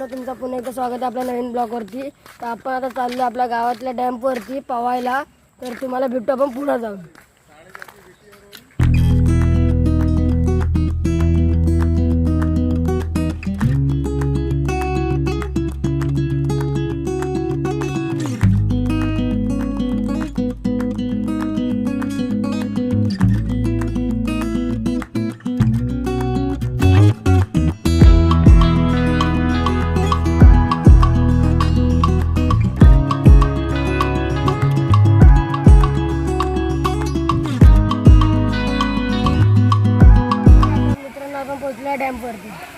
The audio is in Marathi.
मित्रांनो, तुमचं पुन्हा एकदा स्वागत आहे आपल्या नवीन ब्लॉगवरती। तर आपण आता चाललो आपल्या गावातल्या डॅमवरती पवायला। तर तुम्हाला भेटू आपण पुन्हा जाऊन। पोहोचला डॅमवरती।